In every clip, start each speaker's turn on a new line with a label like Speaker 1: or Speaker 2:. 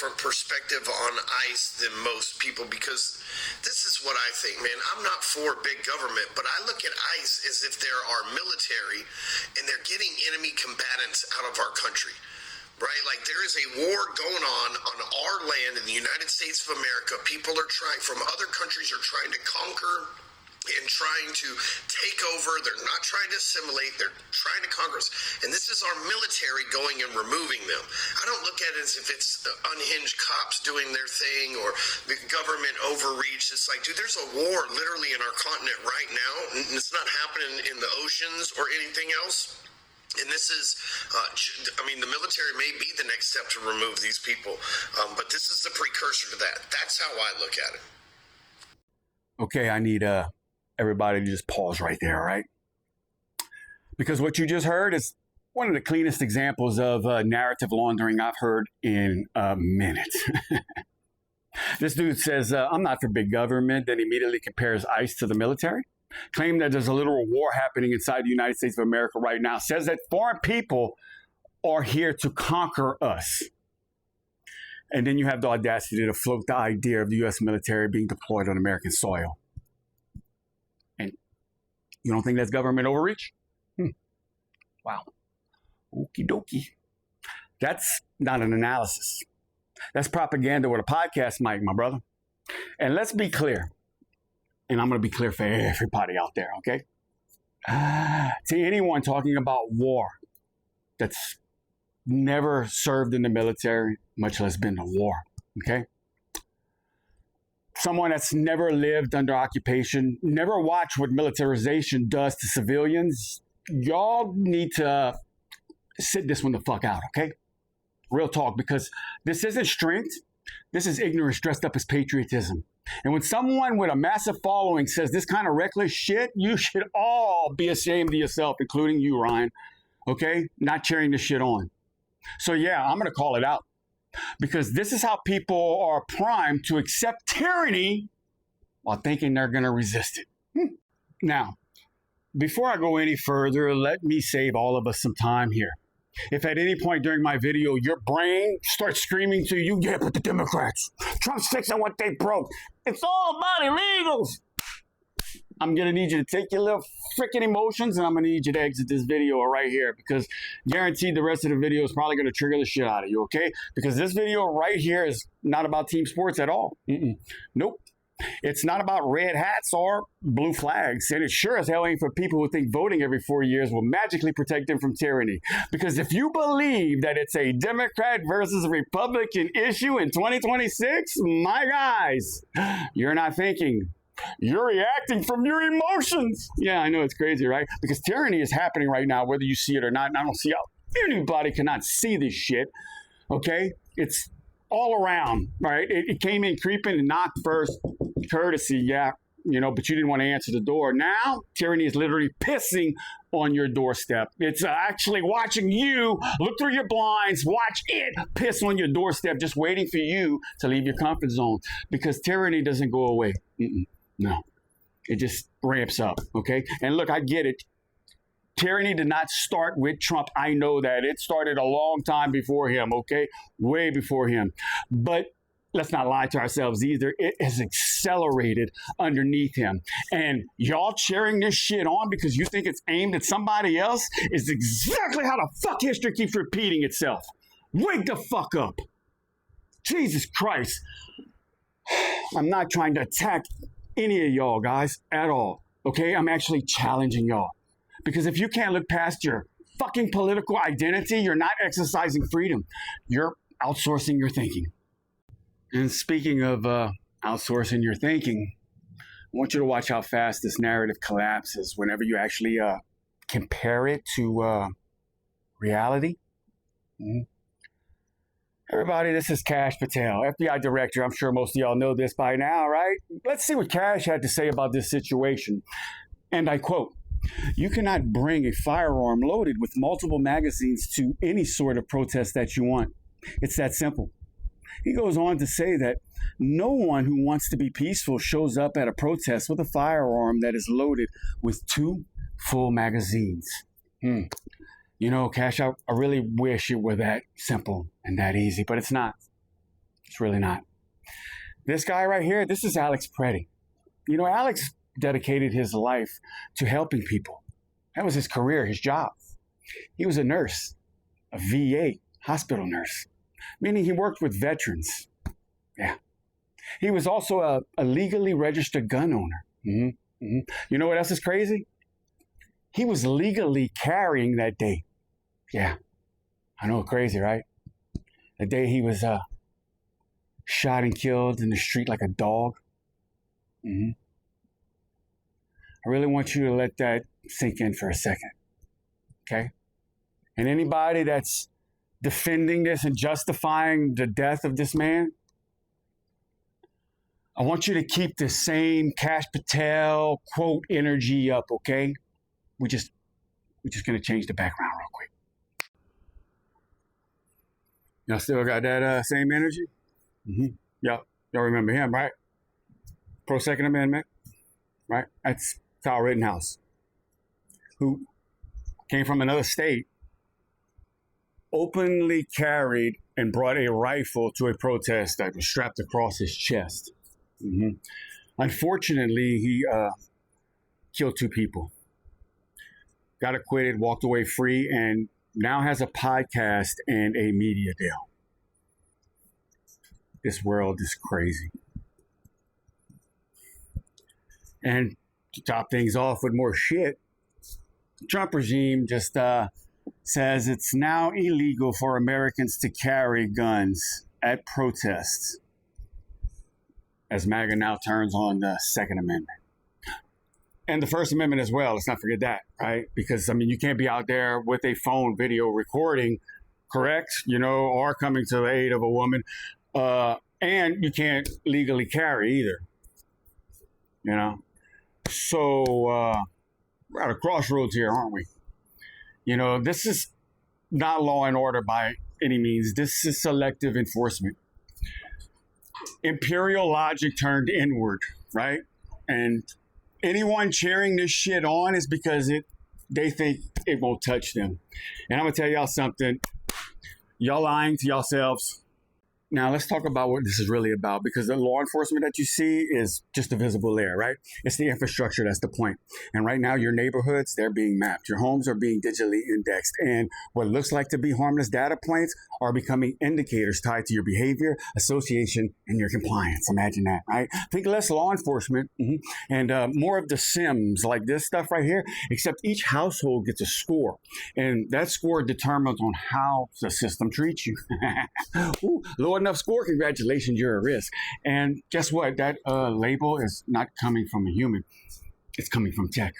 Speaker 1: different perspective on ICE than most people, because this is what I think, man. I'm not for big government, but I look at ICE as if there are military and they're getting enemy combatants out of our country. Right? Like, there is a war going on our land in the United States of America. People are trying, from other countries, are trying to conquer and trying to take over. They're not trying to assimilate. They're trying to conquer us. And this is our military going and removing them. I don't look at it as if it's unhinged cops doing their thing or the government overreach. It's like, dude, there's a war literally in our continent right now. And it's not happening in the oceans or anything else. And this is, the military may be the next step to remove these people, but this is the precursor to that. That's how I look at it.
Speaker 2: Okay, I need everybody to just pause right there, all right? Because what you just heard is one of the cleanest examples of narrative laundering I've heard in a minute. This dude says, I'm not for big government, then immediately compares ICE to the military. Claim that there's a literal war happening inside the United States of America right now. Says that foreign people are here to conquer us. And then you have the audacity to float the idea of the U.S. military being deployed on American soil. And you don't think that's government overreach? Wow. Okie dokie. That's not an analysis. That's propaganda with a podcast mic, my brother. And let's be clear. And I'm going to be clear for everybody out there, okay? To anyone talking about war that's never served in the military, much less been to war, okay? Someone that's never lived under occupation, never watched what militarization does to civilians, y'all need to sit this one the fuck out, okay? Real talk, because this isn't strength. This is ignorance dressed up as patriotism. And when someone with a massive following says this kind of reckless shit, you should all be ashamed of yourself, including you, Ryan. Okay? Not cheering this shit on. So yeah, I'm going to call it out. Because this is how people are primed to accept tyranny while thinking they're going to resist it. Now, before I go any further, let me save all of us some time here. If at any point during my video, your brain starts screaming to you, yeah, but the Democrats, Trump's fixing what they broke. It's all about illegals. I'm going to need you to take your little freaking emotions and I'm going to need you to exit this video right here, because guaranteed the rest of the video is probably going to trigger the shit out of you, okay? Because this video right here is not about team sports at all. Nope. It's not about red hats or blue flags. And it sure as hell ain't for people who think voting every 4 years will magically protect them from tyranny. Because if you believe that it's a Democrat versus Republican issue in 2026, my guys, you're not thinking. You're reacting from your emotions. Yeah, I know, it's crazy, right? Because tyranny is happening right now, whether you see it or not. And I don't see how anybody cannot see this shit. Okay? It's all around, right? It came in creeping and knocked first. Courtesy, yeah, but you didn't want to answer the door. Now, tyranny is literally pissing on your doorstep. It's actually watching you look through your blinds, watch it piss on your doorstep, just waiting for you to leave your comfort zone. Because tyranny doesn't go away. No, it just ramps up, okay? And look, I get it. Tyranny did not start with Trump. I know that. It started a long time before him, okay? Way before him. But let's not lie to ourselves either. It has accelerated underneath him. And y'all cheering this shit on because you think it's aimed at somebody else is exactly how the fuck history keeps repeating itself. Wake the fuck up. Jesus Christ. I'm not trying to attack any of y'all guys at all. Okay? I'm actually challenging y'all. Because if you can't look past your fucking political identity, you're not exercising freedom. You're outsourcing your thinking. And speaking of outsourcing your thinking, I want you to watch how fast this narrative collapses whenever you actually compare it to reality. Everybody, this is Kash Patel, FBI director. I'm sure most of y'all know this by now, right? Let's see what Kash had to say about this situation. And I quote, "You cannot bring a firearm loaded with multiple magazines to any sort of protest that you want. It's that simple." He goes on to say that no one who wants to be peaceful shows up at a protest with a firearm that is loaded with 2 full magazines. Kash, I really wish it were that simple and that easy, but it's not. It's really not. This guy right here, this is Alex Preddy. You know, Alex dedicated his life to helping people. That was his career, his job. He was a nurse, a VA hospital nurse, meaning he worked with veterans. Yeah. He was also a legally registered gun owner. You know what else is crazy? He was legally carrying that day. Yeah. I know, crazy, right? The day he was shot and killed in the street like a dog. I really want you to let that sink in for a second. Okay? And anybody that's defending this and justifying the death of this man, I want you to keep the same Cash Patel quote energy up, okay? We're just gonna change the background real quick. Y'all still got that same energy? Y'all remember him, right? Pro Second Amendment, right? That's Kyle Rittenhouse, who came from another state, openly carried and brought a rifle to a protest that was strapped across his chest. Unfortunately, he killed 2 people, got acquitted, walked away free, and now has a podcast and a media deal. This world is crazy. And to top things off with more shit, the Trump regime just says it's now illegal for Americans to carry guns at protests, as MAGA now turns on the Second Amendment. And the First Amendment as well. Let's not forget that, right? Because, I mean, you can't be out there with a phone video recording, correct? You know, or coming to the aid of a woman. And you can't legally carry either. You know? So, we're at a crossroads here, aren't we? You know, this is not law and order by any means. This is selective enforcement. Imperial logic turned inward, right? And anyone cheering this shit on is because they think it won't touch them. And I'm gonna tell y'all something. Y'all lying to yourselves. Now let's talk about what this is really about, because the law enforcement that you see is just a visible layer, right? It's the infrastructure that's the point. And right now your neighborhoods, they're being mapped. Your homes are being digitally indexed. And what looks like to be harmless data points are becoming indicators tied to your behavior, association, and your compliance. Imagine that, right? Think less law enforcement and more of the Sims, like this stuff right here, except each household gets a score. And that score determines on how the system treats you. Ooh, low enough score, congratulations, you're at risk. And guess what? That label is not coming from a human. It's coming from tech.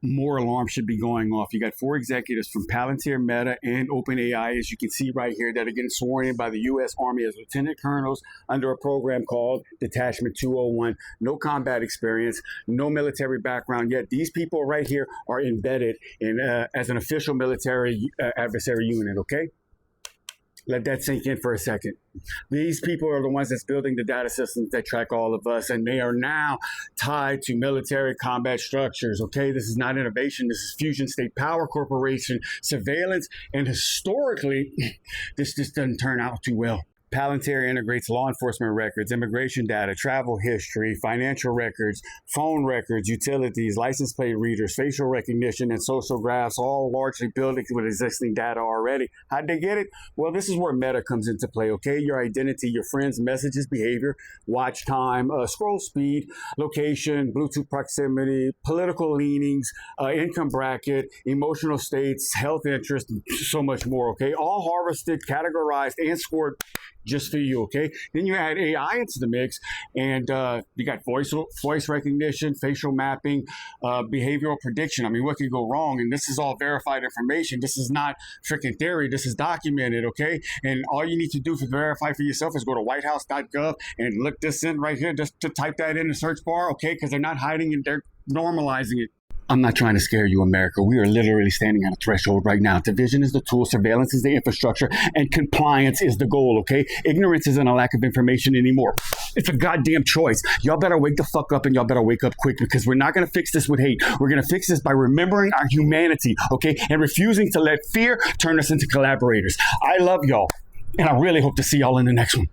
Speaker 2: More alarms should be going off. You got 4 executives from Palantir, Meta, and OpenAI, as you can see right here, that are getting sworn in by the U.S. Army as lieutenant colonels under a program called Detachment 201. No combat experience, no military background yet. These people right here are embedded in as an official military adversary unit, okay? Let that sink in for a second. These people are the ones that's building the data systems that track all of us, and they are now tied to military combat structures, okay? This is not innovation. This is fusion state power corporation, surveillance, and historically, this just doesn't turn out too well. Palantir integrates law enforcement records, immigration data, travel history, financial records, phone records, utilities, license plate readers, facial recognition, and social graphs, all largely built with existing data already. How'd they get it? Well, this is where Meta comes into play, okay? Your identity, your friends' messages, behavior, watch time, scroll speed, location, Bluetooth proximity, political leanings, income bracket, emotional states, health interest, and so much more, okay? All harvested, categorized, and scored just for you, okay? Then you add AI into the mix, and you got voice recognition, facial mapping, behavioral prediction. I mean, what could go wrong? And this is all verified information. This is not freaking theory. This is documented, okay? And all you need to do to verify for yourself is go to whitehouse.gov and look this in right here, just to type that in the search bar, okay? Because they're not hiding it, they're normalizing it. I'm not trying to scare you, America. We are literally standing at a threshold right now. Division is the tool, surveillance is the infrastructure, and compliance is the goal, okay? Ignorance isn't a lack of information anymore. It's a goddamn choice. Y'all better wake the fuck up, and y'all better wake up quick, because we're not going to fix this with hate. We're going to fix this by remembering our humanity, okay? And refusing to let fear turn us into collaborators. I love y'all, and I really hope to see y'all in the next one.